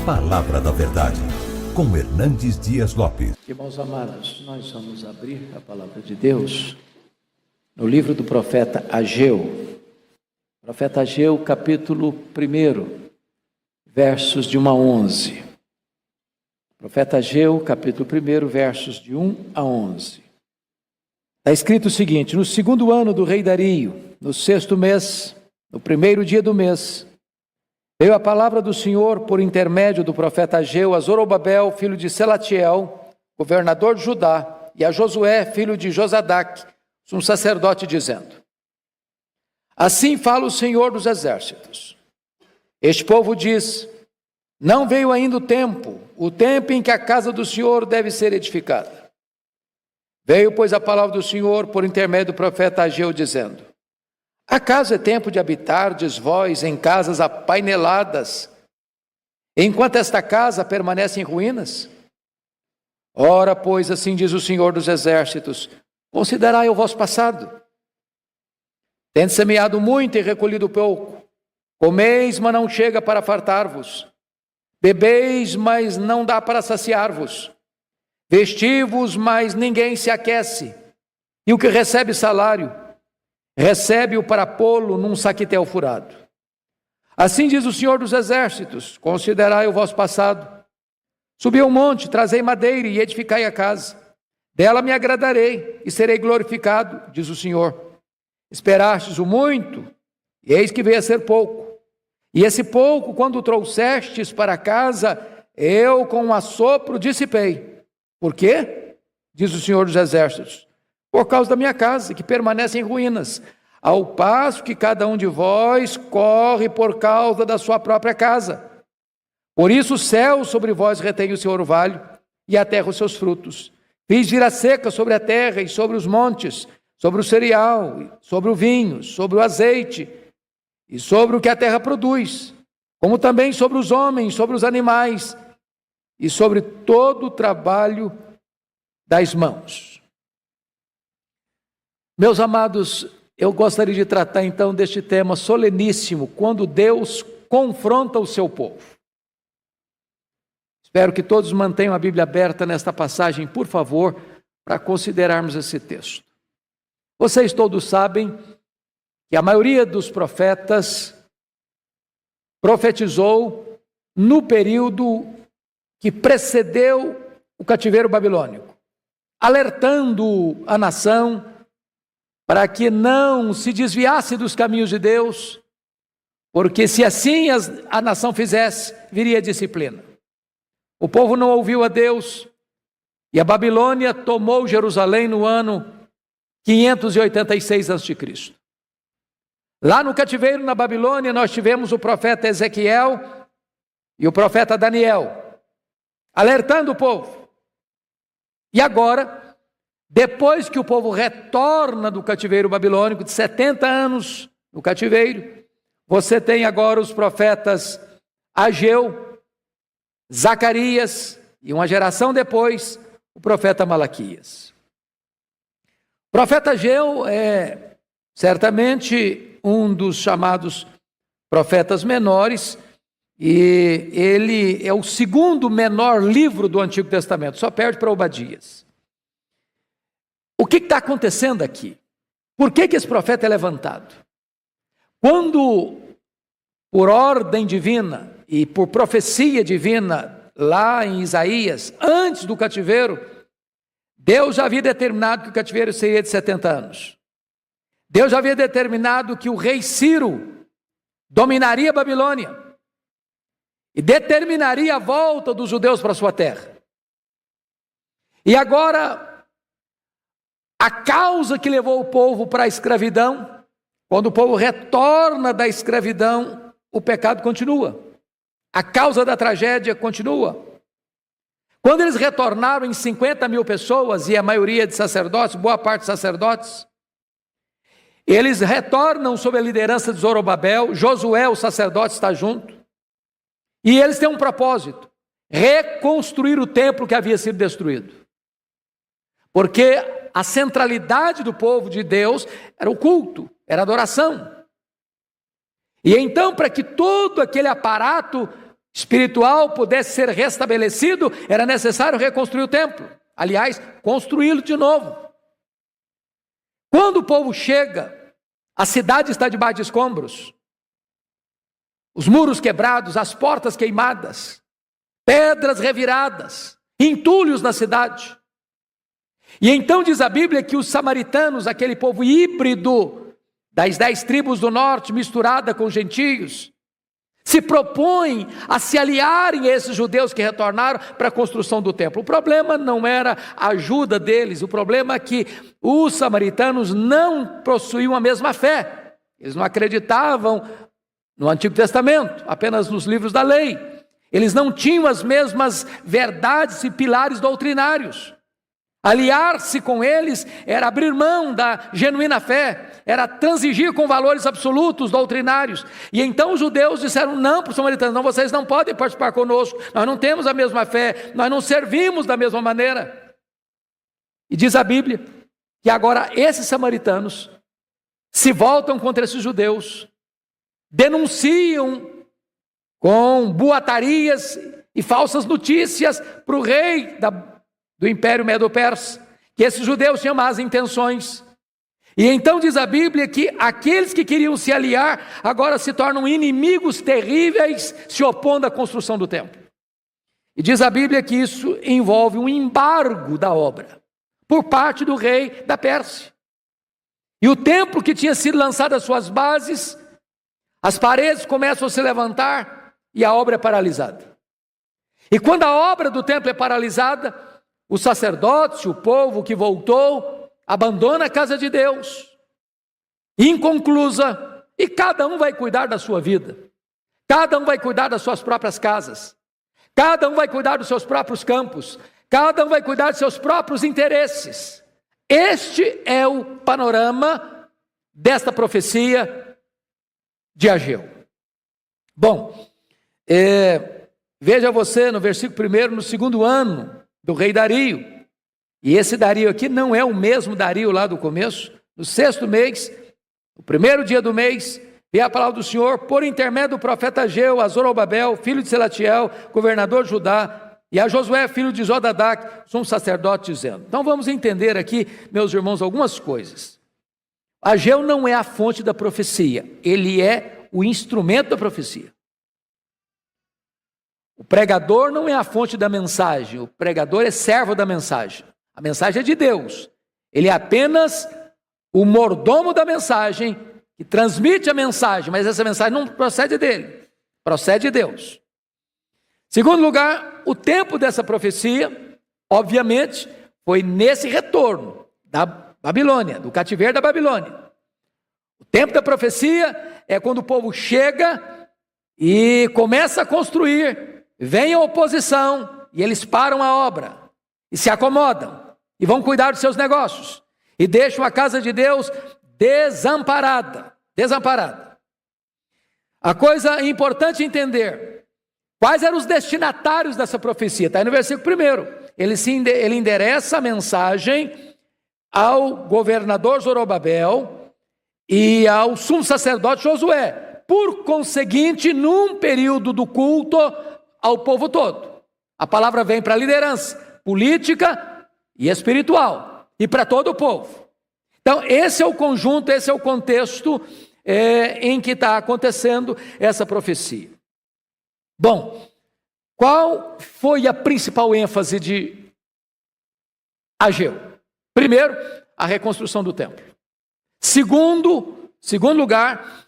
Palavra da Verdade, com Hernandes Dias Lopes. Irmãos amados, nós vamos abrir a Palavra de Deus no livro do profeta Ageu. Profeta Ageu, capítulo 1, versos de 1 a 11. Profeta Ageu, capítulo 1, versos de 1 a 11. Está escrito o seguinte: no segundo ano do rei Dario, no sexto mês, no primeiro dia do mês, veio a palavra do Senhor por intermédio do profeta Ageu a Zorobabel, filho de Selatiel, governador de Judá, e a Josué, filho de Josadaque, um sacerdote, dizendo: assim fala o Senhor dos exércitos. Este povo diz: não veio ainda o tempo em que a casa do Senhor deve ser edificada. Veio, pois, a palavra do Senhor por intermédio do profeta Ageu, dizendo: acaso é tempo de habitardes vós em casas apaineladas, enquanto esta casa permanece em ruínas? Ora, pois, assim diz o Senhor dos exércitos: considerai o vosso passado. Tendes semeado muito e recolhido pouco. Comeis, mas não chega para fartar-vos. Bebeis, mas não dá para saciar-vos. Vestivos, mas ninguém se aquece. E o que recebe salário, recebe-o para pô-lo num saquitel furado. Assim diz o Senhor dos exércitos: considerai o vosso passado. Subi ao monte, trazei madeira e edificai a casa. Dela me agradarei e serei glorificado, diz o Senhor. Esperastes o muito, e eis que veio a ser pouco. E esse pouco, quando o trouxestes para casa, eu com um assopro dissipei. Por quê? Diz o Senhor dos exércitos: por causa da minha casa, que permanece em ruínas, ao passo que cada um de vós corre por causa da sua própria casa. Por isso o céu sobre vós retém o seu orvalho, e a terra os seus frutos. Fiz vir a seca sobre a terra e sobre os montes, sobre o cereal, sobre o vinho, sobre o azeite, e sobre o que a terra produz, como também sobre os homens, sobre os animais, e sobre todo o trabalho das mãos. Meus amados, eu gostaria de tratar então deste tema soleníssimo, quando Deus confronta o seu povo. Espero que todos mantenham a Bíblia aberta nesta passagem, por favor, para considerarmos esse texto. Vocês todos sabem que a maioria dos profetas profetizou no período que precedeu o cativeiro babilônico, alertando a nação para que não se desviasse dos caminhos de Deus, porque se assim a nação fizesse, viria a disciplina. O povo não ouviu a Deus, e a Babilônia tomou Jerusalém no ano 586 a.C. Lá no cativeiro na Babilônia, nós tivemos o profeta Ezequiel e o profeta Daniel, alertando o povo. E agora, depois que o povo retorna do cativeiro babilônico, de 70 anos no cativeiro, você tem agora os profetas Ageu, Zacarias e uma geração depois, o profeta Malaquias. O profeta Ageu é certamente um dos chamados profetas menores, e ele é o segundo menor livro do Antigo Testamento, só perde para Obadias. O que está acontecendo aqui? Por que esse profeta é levantado? Quando, por ordem divina e por profecia divina, lá em Isaías, antes do cativeiro, Deus já havia determinado que o cativeiro seria de 70 anos. Deus já havia determinado que o rei Ciro dominaria a Babilônia e determinaria a volta dos judeus para a sua terra. E agora, a causa que levou o povo para a escravidão, quando o povo retorna da escravidão, o pecado continua. A causa da tragédia continua. Quando eles retornaram em 50 mil pessoas, e a maioria de sacerdotes, boa parte de sacerdotes, eles retornam sob a liderança de Zorobabel. Josué, o sacerdote, está junto. E eles têm um propósito: reconstruir o templo que havia sido destruído. Porque a centralidade do povo de Deus era o culto, era a adoração. E então, para que todo aquele aparato espiritual pudesse ser restabelecido, era necessário reconstruir o templo. Aliás, construí-lo de novo. Quando o povo chega, a cidade está debaixo de escombros, os muros quebrados, as portas queimadas, pedras reviradas, entulhos na cidade. E então diz a Bíblia que os samaritanos, aquele povo híbrido das 10 tribos do norte, misturada com os gentios, se propõem a se aliarem a esses judeus que retornaram para a construção do templo. O problema não era a ajuda deles, o problema é que os samaritanos não possuíam a mesma fé. Eles não acreditavam no Antigo Testamento, apenas nos livros da lei. Eles não tinham as mesmas verdades e pilares doutrinários. Aliar-se com eles era abrir mão da genuína fé, era transigir com valores absolutos, doutrinários. E então os judeus disseram não para os samaritanos: não, vocês não podem participar conosco, nós não temos a mesma fé, nós não servimos da mesma maneira. E diz a Bíblia que agora esses samaritanos se voltam contra esses judeus, denunciam com boatarias e falsas notícias para o rei do Império Medo-Persa, que esses judeus tinham más intenções. E então diz a Bíblia que aqueles que queriam se aliar agora se tornam inimigos terríveis, se opondo à construção do templo. E diz a Bíblia que isso envolve um embargo da obra por parte do rei da Pérsia. E o templo que tinha sido lançado às suas bases, as paredes começam a se levantar e a obra é paralisada. E quando a obra do templo é paralisada, os sacerdotes, o povo que voltou, abandona a casa de Deus, inconclusa, e cada um vai cuidar da sua vida, cada um vai cuidar das suas próprias casas, cada um vai cuidar dos seus próprios campos, cada um vai cuidar dos seus próprios interesses. Este é o panorama desta profecia de Ageu. Bom, veja você no versículo 1, no segundo ano do rei Dario, e esse Dario aqui não é o mesmo Dario lá do começo. No 6º mês, no primeiro dia do mês, veio a palavra do Senhor por intermédio do profeta Ageu a Zorobabel, filho de Selatiel, governador de Judá, e a Josué, filho de Jodadac, sumo sacerdote, dizendo. Então vamos entender aqui, meus irmãos, algumas coisas. Ageu não é a fonte da profecia, ele é o instrumento da profecia. O pregador não é a fonte da mensagem, o pregador é servo da mensagem. A mensagem é de Deus, ele é apenas o mordomo da mensagem, que transmite a mensagem, mas essa mensagem não procede dele, procede de Deus. Segundo lugar, o tempo dessa profecia, obviamente, foi nesse retorno da Babilônia, do cativeiro da Babilônia. O tempo da profecia é quando o povo chega e começa a construir, vem a oposição e eles param a obra e se acomodam e vão cuidar dos seus negócios e deixam a casa de Deus desamparada. A coisa importante entender, quais eram os destinatários dessa profecia? Está aí no versículo 1. Ele endereça a mensagem ao governador Zorobabel e ao sumo sacerdote Josué, por conseguinte, num período do culto ao povo todo. A palavra vem para a liderança política e espiritual, e para todo o povo. Então esse é o conjunto, esse é o contexto em que está acontecendo essa profecia. Bom, qual foi a principal ênfase de Ageu? Primeiro, a reconstrução do templo. Segundo lugar,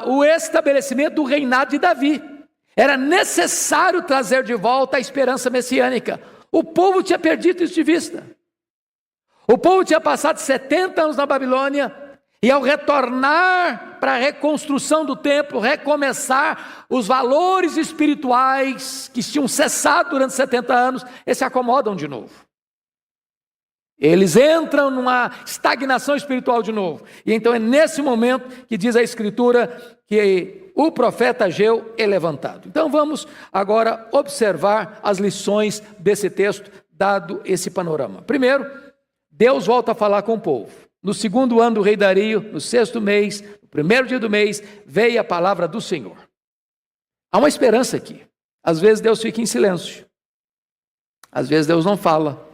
o estabelecimento do reinado de Davi. Era necessário trazer de volta a esperança messiânica. O povo tinha perdido isso de vista. O povo tinha passado 70 anos na Babilônia, e ao retornar para a reconstrução do templo, recomeçar, os valores espirituais que tinham cessado durante 70 anos, eles se acomodam de novo. Eles entram numa estagnação espiritual de novo. E então é nesse momento que diz a Escritura que o profeta Ageu é levantado. Então vamos agora observar as lições desse texto, dado esse panorama. Primeiro, Deus volta a falar com o povo. No segundo ano do rei Dario, no 6º mês, no primeiro dia do mês, veio a palavra do Senhor. Há uma esperança aqui. Às vezes Deus fica em silêncio. Às vezes Deus não fala.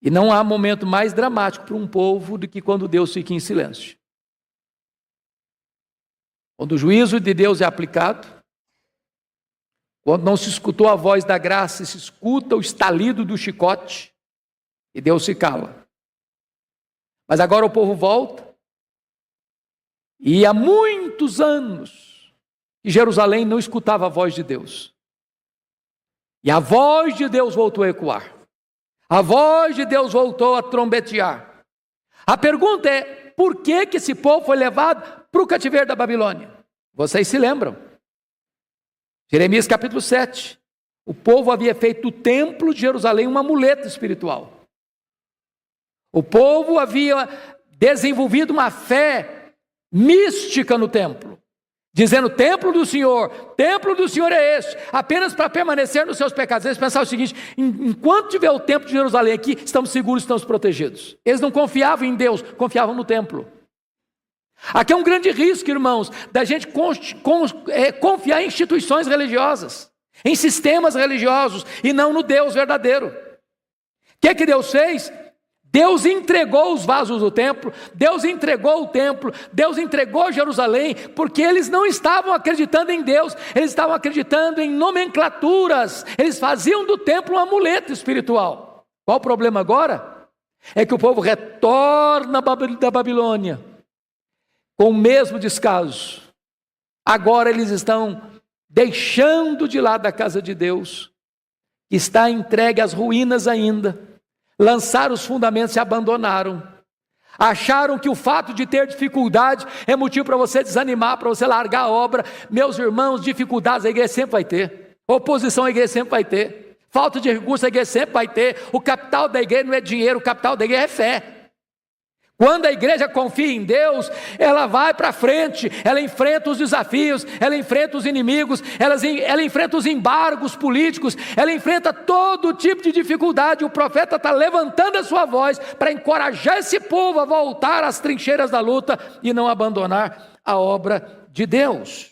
E não há momento mais dramático para um povo do que quando Deus fica em silêncio. Quando o juízo de Deus é aplicado, quando não se escutou a voz da graça, se escuta o estalido do chicote, e Deus se cala. Mas agora o povo volta, e há muitos anos que Jerusalém não escutava a voz de Deus. E a voz de Deus voltou a ecoar. A voz de Deus voltou a trombetear. A pergunta é, por que esse povo foi levado para o cativeiro da Babilônia? Vocês se lembram? Jeremias capítulo 7. O povo havia feito do templo de Jerusalém uma muleta espiritual. O povo havia desenvolvido uma fé mística no templo, dizendo, templo do Senhor é este, apenas para permanecer nos seus pecados. Eles pensavam o seguinte, enquanto tiver o templo de Jerusalém aqui, estamos seguros, estamos protegidos. Eles não confiavam em Deus, confiavam no templo. Aqui é um grande risco, irmãos, da gente confiar em instituições religiosas, em sistemas religiosos, e não no Deus verdadeiro. O que Deus fez? Deus entregou os vasos do templo, Deus entregou o templo, Deus entregou Jerusalém, porque eles não estavam acreditando em Deus, eles estavam acreditando em nomenclaturas, eles faziam do templo um amuleto espiritual. Qual o problema agora? É que o povo retorna da Babilônia com o mesmo descaso. Agora eles estão deixando de lado a casa de Deus, que está entregue às ruínas ainda. Lançaram os fundamentos e abandonaram. Acharam que o fato de ter dificuldade é motivo para você desanimar, para você largar a obra. Meus irmãos, dificuldades a igreja sempre vai ter. Oposição a igreja sempre vai ter. Falta de recursos a igreja sempre vai ter. O capital da igreja não é dinheiro, o capital da igreja é fé. Quando a igreja confia em Deus, ela vai para frente, ela enfrenta os desafios, ela enfrenta os inimigos, ela enfrenta os embargos políticos, ela enfrenta todo tipo de dificuldade. O profeta está levantando a sua voz para encorajar esse povo a voltar às trincheiras da luta e não abandonar a obra de Deus.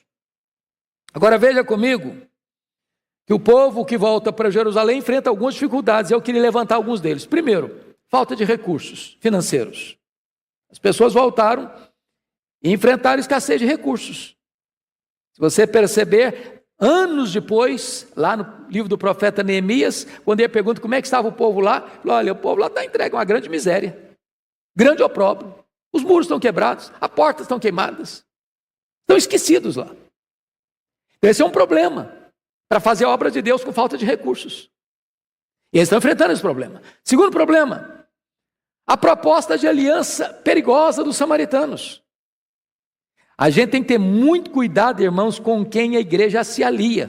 Agora veja comigo, que o povo que volta para Jerusalém enfrenta algumas dificuldades. Eu queria levantar alguns deles. Primeiro, falta de recursos financeiros. As pessoas voltaram e enfrentaram escassez de recursos. Se você perceber, anos depois, lá no livro do profeta Neemias, quando ele pergunta como é que estava o povo lá, ele falou, olha, o povo lá está entregue a uma grande miséria, grande opróbrio, os muros estão quebrados, as portas estão queimadas, estão esquecidos lá. Esse é um problema, para fazer a obra de Deus com falta de recursos. E eles estão enfrentando esse problema. Segundo problema, a proposta de aliança perigosa dos samaritanos. A gente tem que ter muito cuidado, irmãos, com quem a igreja se alia.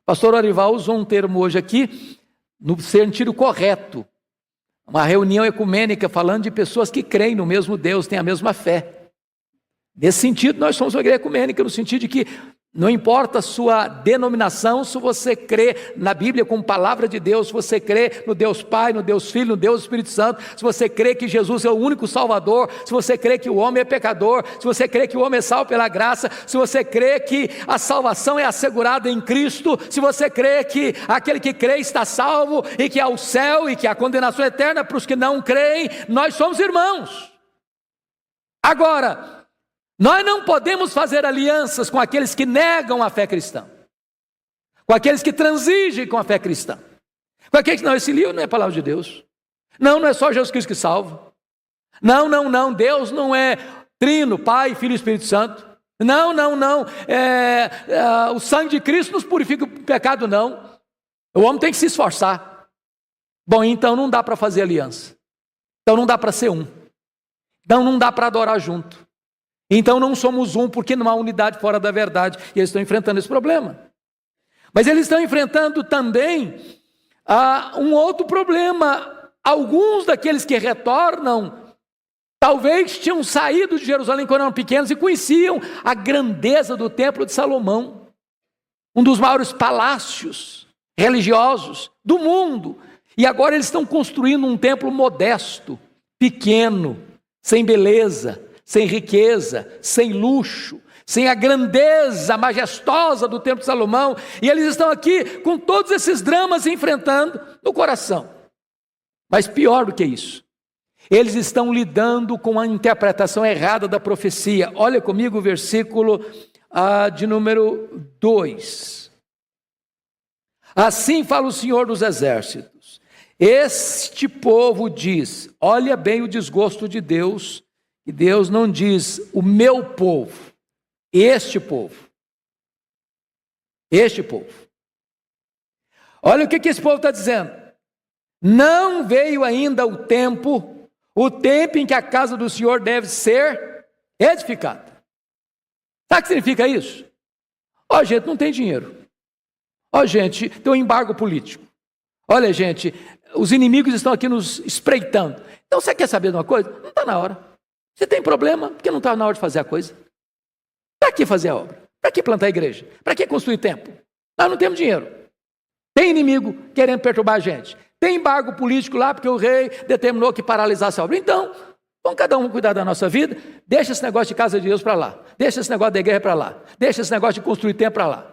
O pastor Orival usou um termo hoje aqui, no sentido correto. Uma reunião ecumênica falando de pessoas que creem no mesmo Deus, têm a mesma fé. Nesse sentido, nós somos uma igreja ecumênica, no sentido de que não importa a sua denominação, se você crê na Bíblia como palavra de Deus, se você crê no Deus Pai, no Deus Filho, no Deus Espírito Santo, se você crê que Jesus é o único Salvador, se você crê que o homem é pecador, se você crê que o homem é salvo pela graça, se você crê que a salvação é assegurada em Cristo, se você crê que aquele que crê está salvo e que há o céu e que há condenação eterna para os que não creem, nós somos irmãos. Agora, nós não podemos fazer alianças com aqueles que negam a fé cristã, com aqueles que transigem com a fé cristã, com aqueles que não, esse livro não é a palavra de Deus, não é só Jesus Cristo que salva, não, Deus não é trino, Pai, Filho e Espírito Santo, não, o sangue de Cristo nos purifica do pecado, não, o homem tem que se esforçar. Bom, então não dá para fazer aliança, então não dá para ser um, então não dá para adorar junto. Então não somos um, porque não há unidade fora da verdade. E eles estão enfrentando esse problema. Mas eles estão enfrentando também um outro problema. Alguns daqueles que retornam, talvez tinham saído de Jerusalém quando eram pequenos e conheciam a grandeza do templo de Salomão, um dos maiores palácios religiosos do mundo. E agora eles estão construindo um templo modesto, pequeno, sem beleza, sem riqueza, sem luxo, sem a grandeza majestosa do templo de Salomão, e eles estão aqui com todos esses dramas enfrentando no coração. Mas pior do que isso, eles estão lidando com a interpretação errada da profecia. Olha comigo o versículo de número 2. Assim fala o Senhor dos Exércitos: este povo diz, olha bem o desgosto de Deus, e Deus não diz o meu povo, este povo. Este povo. Olha o que esse povo está dizendo. Não veio ainda o tempo em que a casa do Senhor deve ser edificada. Sabe o que significa isso? Ó, gente, não tem dinheiro. Ó, gente, tem um embargo político. Olha, gente, os inimigos estão aqui nos espreitando. Então, você quer saber de uma coisa? Não está na hora. Você tem problema porque não está na hora de fazer a coisa. Para que fazer a obra? Para que plantar a igreja? Para que construir templo? Nós não temos dinheiro. Tem inimigo querendo perturbar a gente. Tem embargo político lá porque o rei determinou que paralisasse a obra. Então, vamos cada um cuidar da nossa vida. Deixa esse negócio de casa de Deus para lá. Deixa esse negócio da igreja para lá. Deixa esse negócio de construir templo para lá.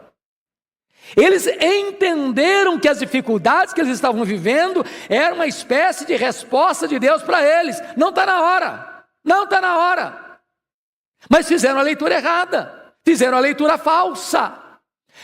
Eles entenderam que as dificuldades que eles estavam vivendo eram uma espécie de resposta de Deus para eles. Não está na hora. Não está na hora. Mas fizeram a leitura errada. Fizeram a leitura falsa.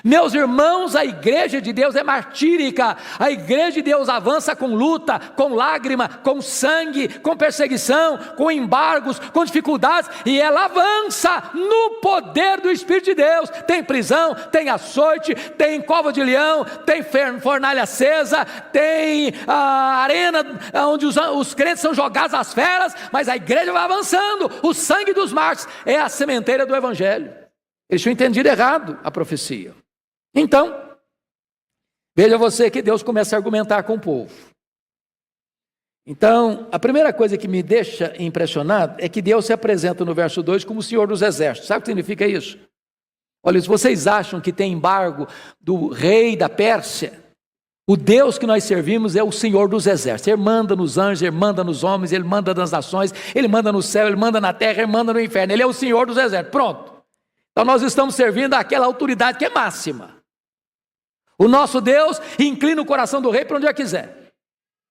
Meus irmãos, a igreja de Deus é martírica. A igreja de Deus avança com luta, com lágrima, com sangue, com perseguição, com embargos, com dificuldades, e ela avança no poder do Espírito de Deus. Tem prisão, tem açoite, tem cova de leão, tem fornalha acesa, tem a arena onde os crentes são jogados às feras, mas a igreja vai avançando. O sangue dos mártires é a sementeira do evangelho. Eles tinham entendido errado a profecia. Então, veja você que Deus começa a argumentar com o povo. Então, a primeira coisa que me deixa impressionado é que Deus se apresenta no verso 2 como o Senhor dos Exércitos. Sabe o que significa isso? Olha, se vocês acham que tem embargo do rei da Pérsia, o Deus que nós servimos é o Senhor dos Exércitos. Ele manda nos anjos, Ele manda nos homens, Ele manda nas nações, Ele manda no céu, Ele manda na terra, Ele manda no inferno. Ele é o Senhor dos Exércitos. Pronto. Então nós estamos servindo àquela autoridade que é máxima. O nosso Deus inclina o coração do rei para onde ele quiser.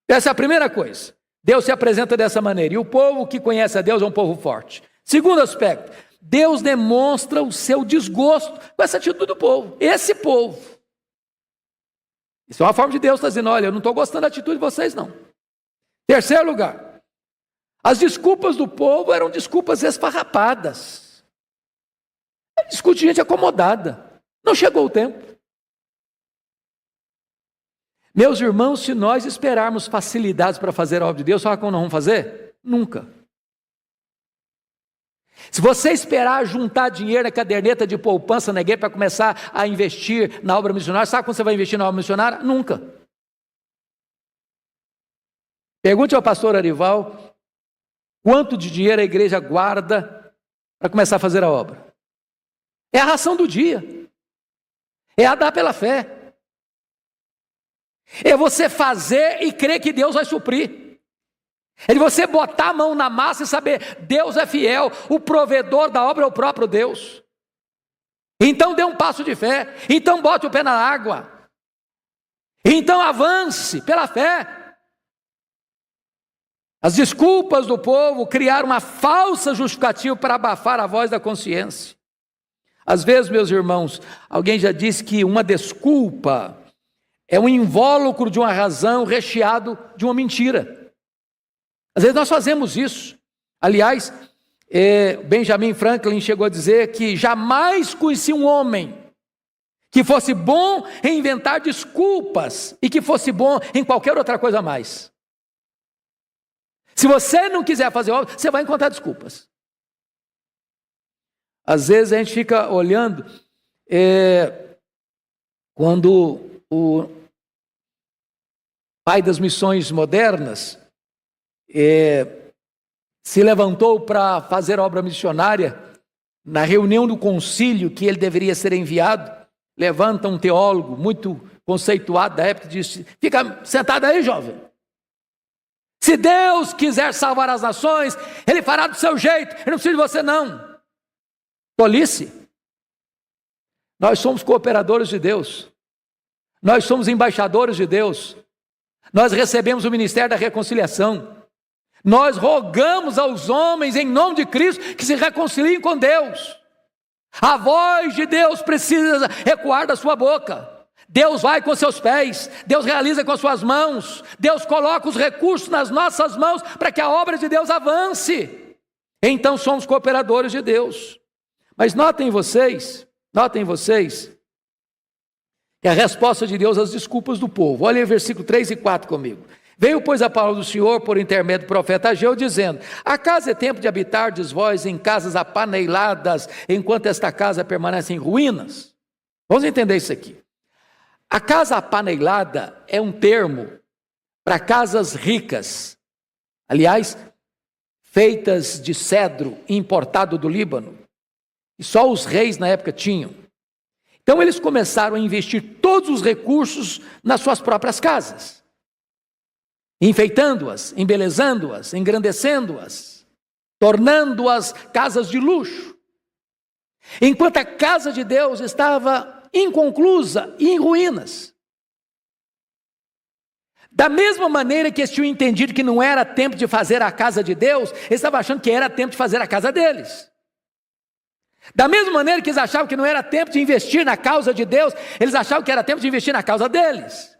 Essa é a primeira coisa. Deus se apresenta dessa maneira. E o povo que conhece a Deus é um povo forte. Segundo aspecto, Deus demonstra o seu desgosto com essa atitude do povo. Esse povo. Isso é uma forma de Deus estar dizendo: olha, eu não estou gostando da atitude de vocês, não. Terceiro lugar, as desculpas do povo eram desculpas esfarrapadas. Desculpa de gente acomodada. Não chegou o tempo. Meus irmãos, se nós esperarmos facilidades para fazer a obra de Deus, sabe como nós vamos fazer? Nunca. Se você esperar juntar dinheiro na caderneta de poupança na igreja para começar a investir na obra missionária, sabe quando você vai investir na obra missionária? Nunca. Pergunte ao pastor Arival quanto de dinheiro a igreja guarda para começar a fazer a obra. É a ração do dia. É a dar pela fé. É você fazer e crer que Deus vai suprir. É de você botar a mão na massa e saber: Deus é fiel, o provedor da obra é o próprio Deus. Então dê um passo de fé, então bote o pé na água, então avance pela fé. As desculpas do povo criaram uma falsa justificativa para abafar a voz da consciência. Às vezes, meus irmãos, alguém já disse que uma desculpa é um invólucro de uma razão recheado de uma mentira. Às vezes nós fazemos isso. Aliás, Benjamin Franklin chegou a dizer que jamais conheci um homem que fosse bom em inventar desculpas e que fosse bom em qualquer outra coisa a mais. Se você não quiser fazer obra, você vai encontrar desculpas. Às vezes a gente fica olhando, quando o pai das missões modernas se levantou para fazer obra missionária, na reunião do concílio que ele deveria ser enviado, levanta um teólogo muito conceituado da época e disse: fica sentado aí, jovem. Se Deus quiser salvar as nações, Ele fará do seu jeito, Ele não precisa de você não. Tolice. Nós somos cooperadores de Deus. Nós somos embaixadores de Deus. Nós recebemos o ministério da reconciliação. Nós rogamos aos homens, em nome de Cristo, que se reconciliem com Deus. A voz de Deus precisa ecoar da sua boca. Deus vai com seus pés, Deus realiza com as suas mãos, Deus coloca os recursos nas nossas mãos para que a obra de Deus avance. Então somos cooperadores de Deus. Mas notem vocês, que a resposta de Deus às desculpas do povo. Olha aí versículo 3 e 4 comigo. Veio, pois, a palavra do Senhor por intermédio do profeta Ageu, dizendo: acaso é tempo de habitardes vós em casas apaneiladas, enquanto esta casa permanece em ruínas? Vamos entender isso aqui. A casa apaneilada é um termo para casas ricas, aliás, feitas de cedro importado do Líbano, e só os reis na época tinham. Então eles começaram a investir todos os recursos nas suas próprias casas, enfeitando-as, embelezando-as, engrandecendo-as, tornando-as casas de luxo, enquanto a casa de Deus estava inconclusa e em ruínas. Da mesma maneira que eles tinham entendido que não era tempo de fazer a casa de Deus, eles estavam achando que era tempo de fazer a casa deles. Da mesma maneira que eles achavam que não era tempo de investir na causa de Deus, eles achavam que era tempo de investir na causa deles.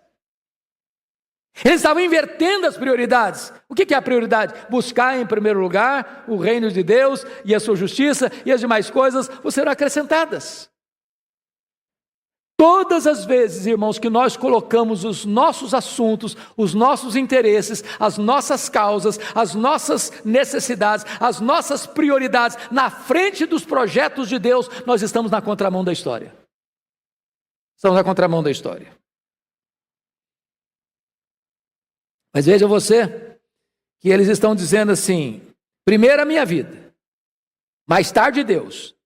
Eles estavam invertendo as prioridades. O que é a prioridade? Buscar em primeiro lugar o reino de Deus e a sua justiça, e as demais coisas serão acrescentadas. Todas as vezes, irmãos, que nós colocamos os nossos assuntos, os nossos interesses, as nossas causas, as nossas necessidades, as nossas prioridades na frente dos projetos de Deus, nós estamos na contramão da história. Estamos na contramão da história. Mas veja você, que eles estão dizendo assim: primeiro a minha vida, mais tarde Deus,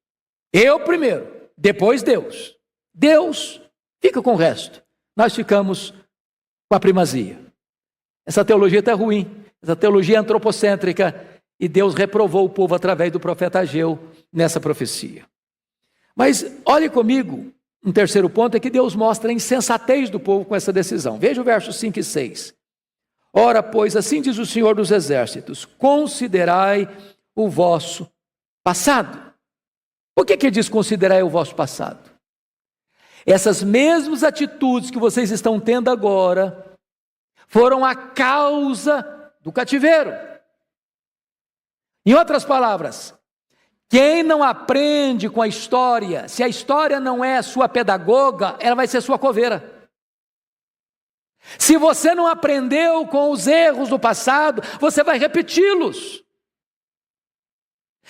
eu primeiro, depois Deus. Deus fica com o resto, nós ficamos com a primazia. Essa teologia está ruim, essa teologia é antropocêntrica, e Deus reprovou o povo através do profeta Ageu nessa profecia. Mas olhe comigo, um terceiro ponto é que Deus mostra a insensatez do povo com essa decisão. Veja o verso 5 e 6. Ora, pois, assim diz o Senhor dos Exércitos: considerai o vosso passado. Por que diz considerai o vosso passado? Essas mesmas atitudes que vocês estão tendo agora foram a causa do cativeiro. Em outras palavras, quem não aprende com a história, se a história não é sua pedagoga, ela vai ser sua coveira. Se você não aprendeu com os erros do passado, você vai repeti-los.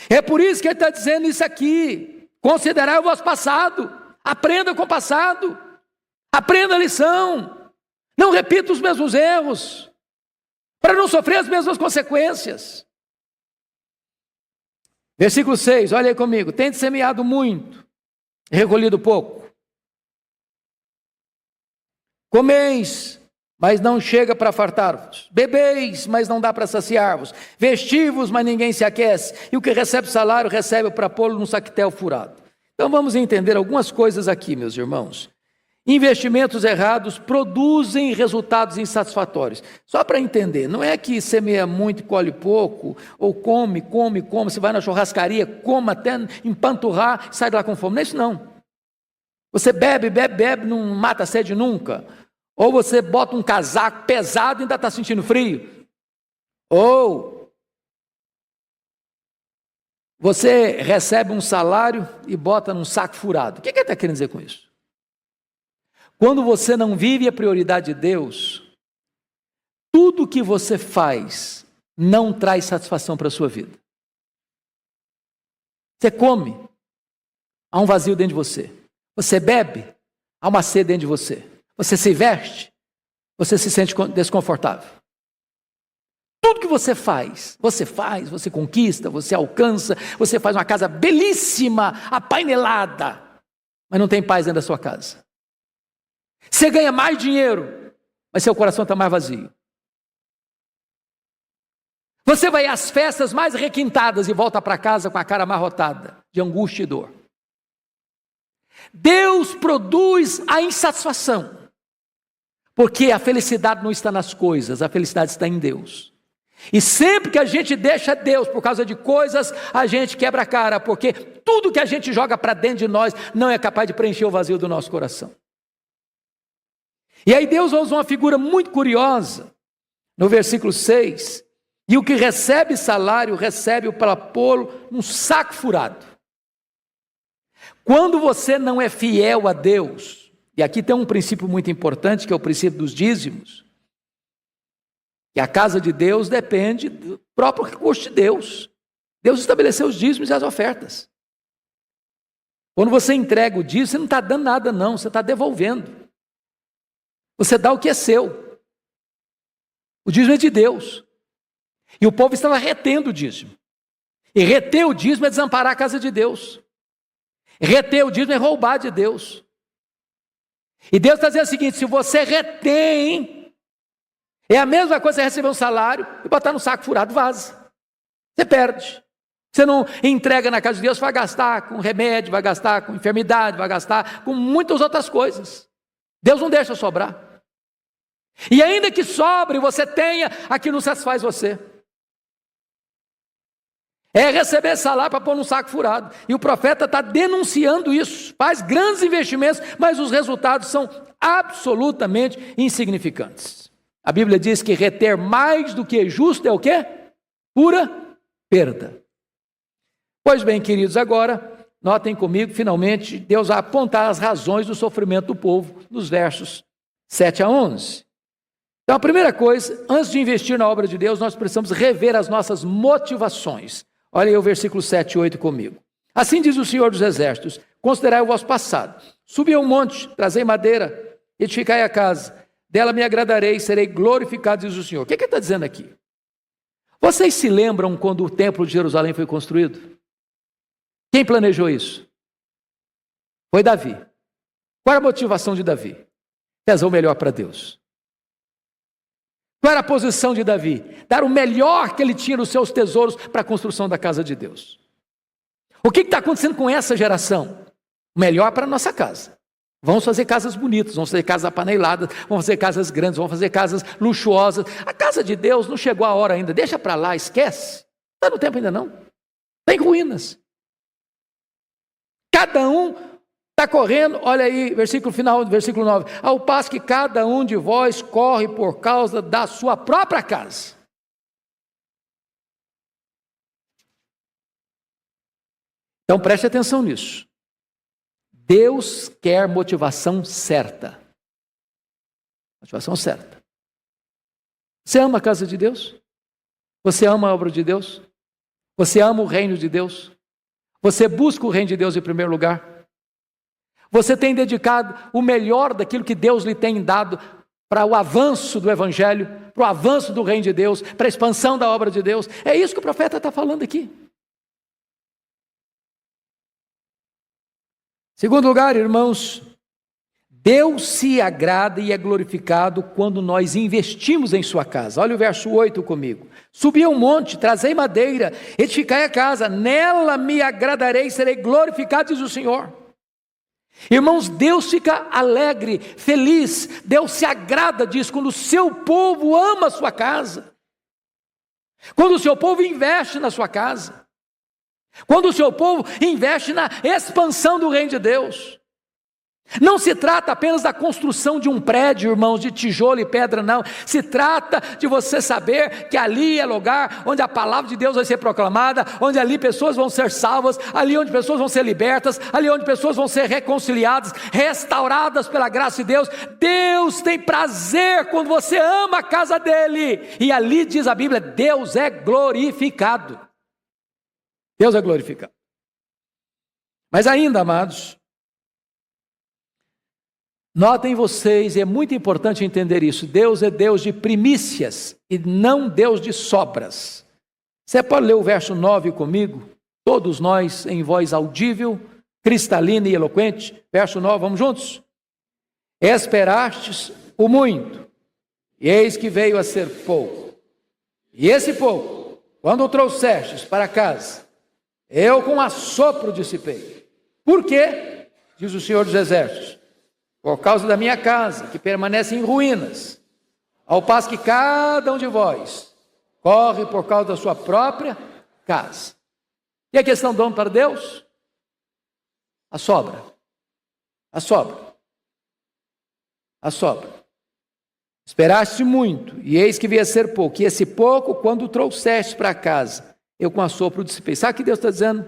É por isso que ele está dizendo isso aqui: considerai o vosso passado. Aprenda com o passado, aprenda a lição, não repita os mesmos erros, para não sofrer as mesmas consequências. Versículo 6, olha aí comigo: tende semeado muito, recolhido pouco. Comeis, mas não chega para fartar-vos. Bebeis, mas não dá para saciar-vos. Vestivos, mas ninguém se aquece. E o que recebe salário, recebe para pô-lo num saquetel furado. Então vamos entender algumas coisas aqui, meus irmãos. Investimentos errados produzem resultados insatisfatórios. Só para entender, não é que semeia muito e colhe pouco, ou come, você vai na churrascaria, come até empanturrar e sai de lá com fome. Não é isso não. Você bebe, não mata a sede nunca. Ou você bota um casaco pesado e ainda está sentindo frio. Ou você recebe um salário e bota num saco furado. O que ele está querendo dizer com isso? Quando você não vive a prioridade de Deus, tudo que você faz não traz satisfação para a sua vida. Você come, há um vazio dentro de você. Você bebe, há uma sede dentro de você. Você se veste, você se sente desconfortável. Tudo que você faz, você conquista, você alcança, você faz uma casa belíssima, apainelada, mas não tem paz dentro da sua casa. Você ganha mais dinheiro, mas seu coração está mais vazio. Você vai às festas mais requintadas e volta para casa com a cara amarrotada, de angústia e dor. Deus produz a insatisfação, porque a felicidade não está nas coisas, a felicidade está em Deus. E sempre que a gente deixa Deus por causa de coisas, a gente quebra a cara, porque tudo que a gente joga para dentro de nós não é capaz de preencher o vazio do nosso coração. E aí Deus usa uma figura muito curiosa, no versículo 6, e o que recebe salário, recebe-o para pô-lo num saco furado. Quando você não é fiel a Deus, e aqui tem um princípio muito importante, que é o princípio dos dízimos, que a casa de Deus depende do próprio recurso de Deus. Deus estabeleceu os dízimos e as ofertas. Quando você entrega o dízimo, você não está dando nada não, você está devolvendo. Você dá o que é seu. O dízimo é de Deus. E o povo estava retendo o dízimo. E reter o dízimo é desamparar a casa de Deus. Reter o dízimo é roubar de Deus. E Deus está dizendo o seguinte: se você retém, é a mesma coisa que você receber um salário e botar no saco furado, vaza. Você perde. Você não entrega na casa de Deus, vai gastar com remédio, vai gastar com enfermidade, vai gastar com muitas outras coisas. Deus não deixa sobrar. E ainda que sobre, você tenha, aquilo não satisfaz você. É receber salário para pôr num saco furado. E o profeta está denunciando isso. Faz grandes investimentos, mas os resultados são absolutamente insignificantes. A Bíblia diz que reter mais do que justo é o quê? Pura perda. Pois bem, queridos, agora, notem comigo, finalmente, Deus vai apontar as razões do sofrimento do povo, nos versos 7 a 11. Então, a primeira coisa, antes de investir na obra de Deus, nós precisamos rever as nossas motivações. Olha aí o versículo 7 e 8 comigo. Assim diz o Senhor dos Exércitos: considerai o vosso passado. Subi a um monte, trazei madeira, edificai a casa. Dela me agradarei, serei glorificado, diz o Senhor. O que ele está dizendo aqui? Vocês se lembram quando o templo de Jerusalém foi construído? Quem planejou isso? Foi Davi. Qual era a motivação de Davi? Fazer o melhor para Deus. Qual era a posição de Davi? Dar o melhor que ele tinha nos seus tesouros para a construção da casa de Deus. O que está acontecendo com essa geração? O melhor para a nossa casa. Vamos fazer casas bonitas, vamos fazer casas apaneladas, vamos fazer casas grandes, vamos fazer casas luxuosas. A casa de Deus não chegou a hora ainda, deixa para lá, esquece. Está no tempo ainda não. Está em ruínas. Cada um está correndo, olha aí, versículo final, versículo 9. Ao passo que cada um de vós corre por causa da sua própria casa. Então preste atenção nisso. Deus quer motivação certa. Motivação certa. Você ama a casa de Deus? Você ama a obra de Deus? Você ama o reino de Deus? Você busca o reino de Deus em primeiro lugar? Você tem dedicado o melhor daquilo que Deus lhe tem dado para o avanço do Evangelho, para o avanço do reino de Deus, para a expansão da obra de Deus? É isso que o profeta está falando aqui. Segundo lugar, irmãos, Deus se agrada e é glorificado quando nós investimos em sua casa. Olha o verso 8 comigo. Subi a um monte, trazei madeira, edificai a casa, nela me agradarei, serei glorificado, diz o Senhor. Irmãos, Deus fica alegre, feliz, Deus se agrada disso, quando o seu povo ama a sua casa, quando o seu povo investe na sua casa, quando o seu povo investe na expansão do reino de Deus. Não se trata apenas da construção de um prédio, irmãos, de tijolo e pedra, não. Se trata de você saber que ali é lugar onde a palavra de Deus vai ser proclamada, onde ali pessoas vão ser salvas, ali onde pessoas vão ser libertas, ali onde pessoas vão ser reconciliadas, restauradas pela graça de Deus. Deus tem prazer quando você ama a casa dele. E ali diz a Bíblia, Deus é glorificado. Deus é glorificado. Mas ainda, amados, notem vocês, e é muito importante entender isso, Deus é Deus de primícias e não Deus de sobras. Você pode ler o verso 9 comigo? Todos nós em voz audível, cristalina e eloquente. Verso 9, vamos juntos? Esperastes o muito, e eis que veio a ser pouco. E esse pouco, quando o trouxestes para casa, eu com assopro dissipei. Por quê? diz o Senhor dos Exércitos, por causa da minha casa, que permanece em ruínas, ao passo que cada um de vós corre por causa da sua própria casa. E a questão do homem para Deus? A sobra. A sobra. A sobra. Esperaste muito, e eis que vier ser pouco. E esse pouco, quando o trouxeste para casa, eu com assopro dissipei. Sabe o que Deus está dizendo?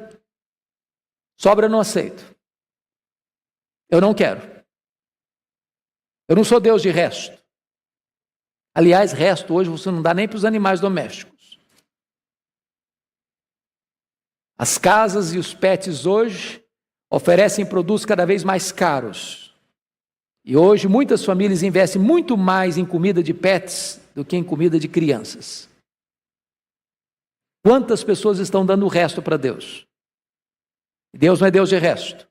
Sobra eu não aceito. Eu não quero. Eu não sou Deus de resto. Aliás, resto hoje você não dá nem para os animais domésticos. As casas e os pets hoje oferecem produtos cada vez mais caros. E hoje muitas famílias investem muito mais em comida de pets do que em comida de crianças. Quantas pessoas estão dando o resto para Deus? Deus não é Deus de resto.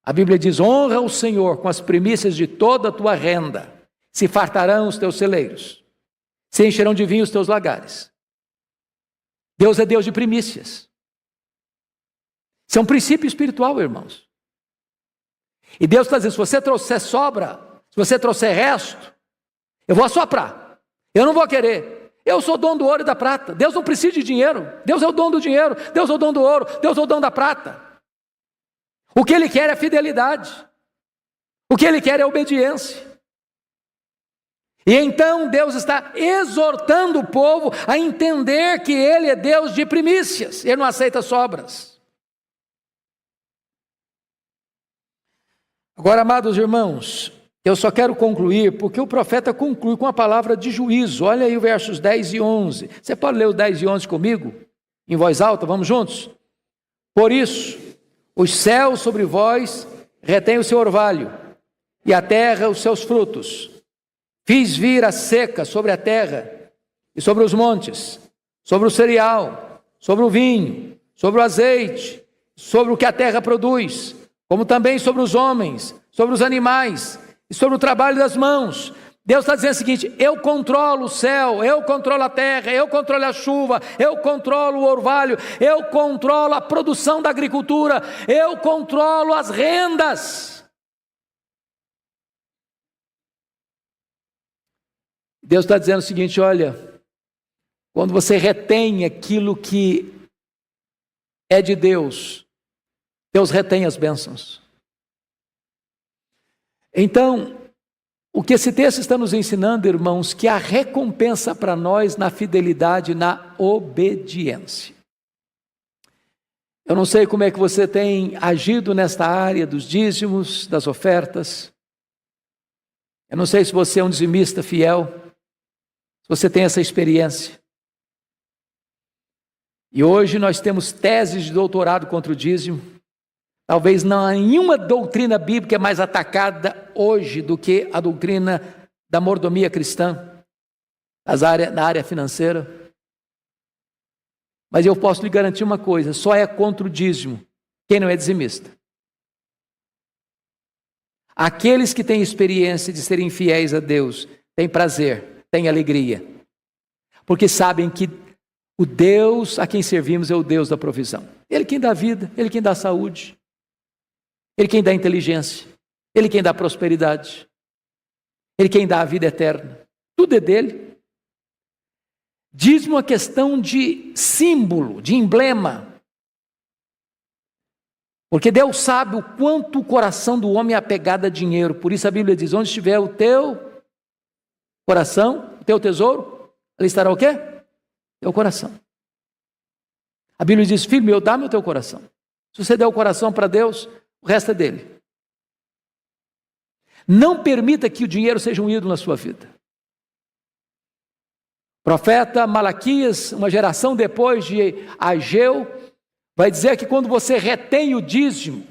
A Bíblia diz, honra o Senhor com as primícias de toda a tua renda, se fartarão os teus celeiros, se encherão de vinho os teus lagares. Deus é Deus de primícias. Isso é um princípio espiritual, irmãos. E Deus está dizendo, se você trouxer sobra, se você trouxer resto, eu vou assoprar, eu não vou querer. Eu sou dono do ouro e da prata. Deus não precisa de dinheiro. Deus é o dono do dinheiro, Deus é o dono do ouro, Deus é o dono da prata. O que Ele quer é fidelidade. O que Ele quer é obediência. E então Deus está exortando o povo a entender que Ele é Deus de primícias. Ele não aceita sobras. Agora, amados irmãos, eu só quero concluir, porque o profeta conclui com a palavra de juízo. Olha aí os versos 10 e 11. Você pode ler os 10 e 11 comigo? Em voz alta, vamos juntos? Por isso, os céus sobre vós retêm o seu orvalho, e a terra os seus frutos. Fiz vir a seca sobre a terra, e sobre os montes, sobre o cereal, sobre o vinho, sobre o azeite, sobre o que a terra produz, como também sobre os homens, sobre os animais, e sobre o trabalho das mãos. Deus está dizendo o seguinte, eu controlo o céu, eu controlo a terra, eu controlo a chuva, eu controlo o orvalho, eu controlo a produção da agricultura, eu controlo as rendas. Deus está dizendo o seguinte, olha, quando você retém aquilo que é de Deus, Deus retém as bênçãos. Então, o que esse texto está nos ensinando, irmãos, que há recompensa para nós na fidelidade, na obediência. Eu não sei como é que você tem agido nesta área dos dízimos, das ofertas. Eu não sei se você é um dizimista fiel, se você tem essa experiência. E hoje nós temos teses de doutorado contra o dízimo. Talvez não há nenhuma doutrina bíblica mais atacada hoje do que a doutrina da mordomia cristã, na área financeira. Mas eu posso lhe garantir uma coisa, só é contra o dízimo quem não é dizimista. Aqueles que têm experiência de serem fiéis a Deus, têm prazer, têm alegria, porque sabem que o Deus a quem servimos é o Deus da provisão. Ele quem dá vida, Ele quem dá saúde. Ele quem dá inteligência, Ele quem dá prosperidade, Ele quem dá a vida eterna, tudo é dele. Dízimo é uma questão de símbolo, de emblema, porque Deus sabe o quanto o coração do homem é apegado a dinheiro, por isso a Bíblia diz, onde estiver o teu coração, o teu tesouro, ali estará o quê? Teu coração. A Bíblia diz, filho meu, dá-me o teu coração. Se você der o coração para Deus, o resto é dele. Não permita que o dinheiro seja um ídolo na sua vida. O profeta Malaquias, uma geração depois de Ageu, vai dizer que quando você retém o dízimo,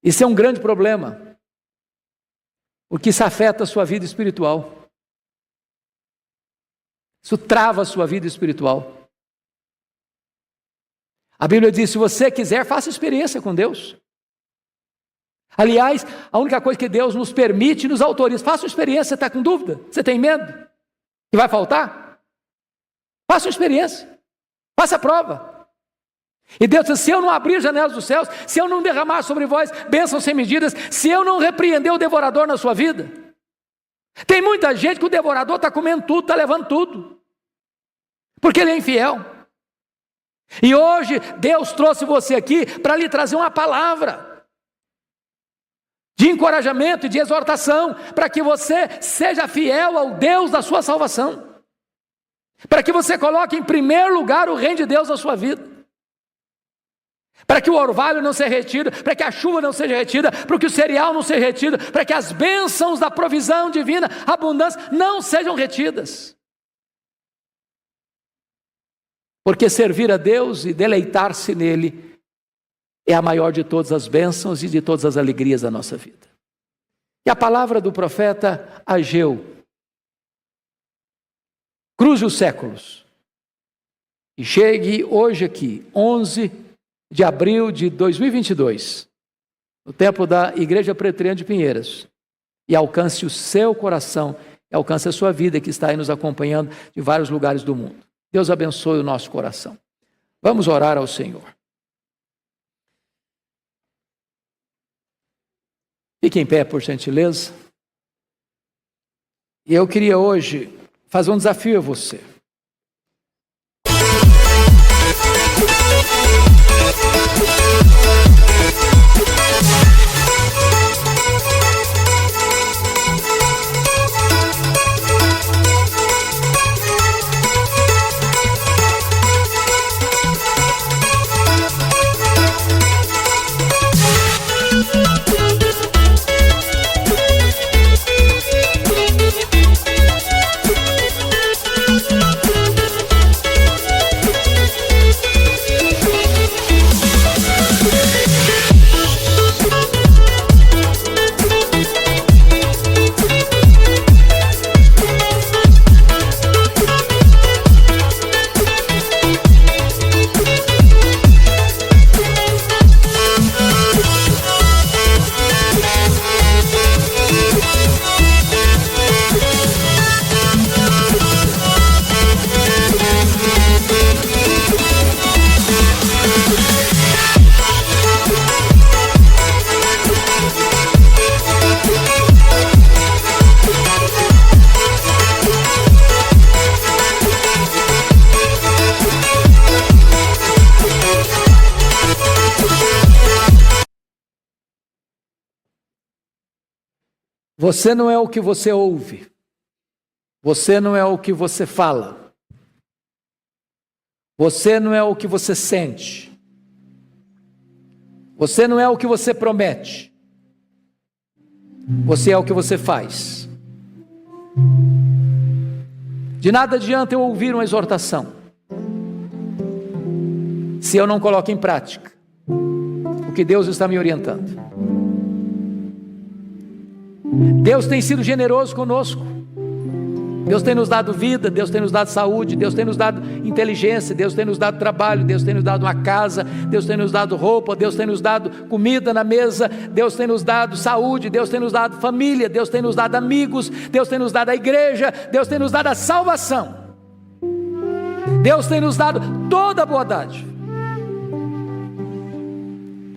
isso é um grande problema, porque isso afeta a sua vida espiritual. Isso trava a sua vida espiritual. A Bíblia diz, se você quiser, faça experiência com Deus. Aliás, a única coisa que Deus nos permite, nos autoriza, faça uma experiência. Você está com dúvida? Você tem medo? Que vai faltar? Faça uma experiência. Faça a prova. E Deus diz: se eu não abrir as janelas dos céus, se eu não derramar sobre vós bênçãos sem medidas, se eu não repreender o devorador na sua vida. Tem muita gente que o devorador está comendo tudo, está levando tudo, porque ele é infiel. E hoje Deus trouxe você aqui para lhe trazer uma palavra de encorajamento e de exortação, para que você seja fiel ao Deus da sua salvação, para que você coloque em primeiro lugar o reino de Deus na sua vida, para que o orvalho não seja retido, para que a chuva não seja retida, para que o cereal não seja retido, para que as bênçãos da provisão divina, abundância, não sejam retidas. Porque servir a Deus e deleitar-se nele é a maior de todas as bênçãos e de todas as alegrias da nossa vida. E a palavra do profeta Ageu: cruze os séculos e chegue hoje aqui, 11 de abril de 2022, no templo da Igreja Presbiteriana de Pinheiros, e alcance o seu coração, e alcance a sua vida, que está aí nos acompanhando de vários lugares do mundo. Deus abençoe o nosso coração. Vamos orar ao Senhor. Fique em pé, por gentileza. E eu queria hoje fazer um desafio a você. Você não é o que você ouve, você não é o que você fala, você não é o que você sente, você não é o que você promete, você é o que você faz. De nada adianta eu ouvir uma exortação se eu não coloco em prática o que Deus está me orientando. Deus tem sido generoso conosco, Deus tem nos dado vida, Deus tem nos dado saúde, Deus tem nos dado inteligência, Deus tem nos dado trabalho, Deus tem nos dado uma casa, Deus tem nos dado roupa, Deus tem nos dado comida na mesa, Deus tem nos dado saúde, Deus tem nos dado família, Deus tem nos dado amigos, Deus tem nos dado a igreja, Deus tem nos dado a salvação, Deus tem nos dado toda a bondade.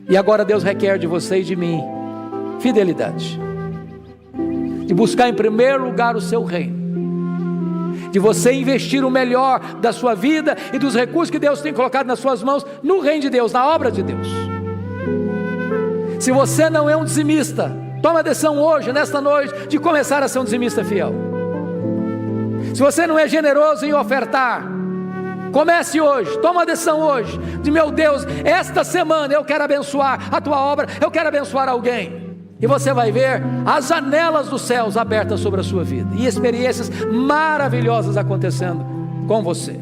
E agora Deus requer de você e de mim fidelidade, de buscar em primeiro lugar o seu reino, de você investir o melhor da sua vida e dos recursos que Deus tem colocado nas suas mãos no reino de Deus, na obra de Deus. Se você não é um dizimista, toma a decisão hoje, nesta noite, de começar a ser um dizimista fiel. Se você não é generoso em ofertar, comece hoje, toma a decisão hoje, de meu Deus, esta semana eu quero abençoar a tua obra, eu quero abençoar alguém. E você vai ver as janelas dos céus abertas sobre a sua vida, e experiências maravilhosas acontecendo com você.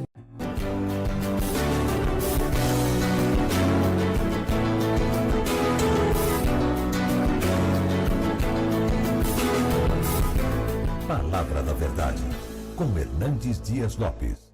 Palavra da Verdade, com Hernandes Dias Lopes.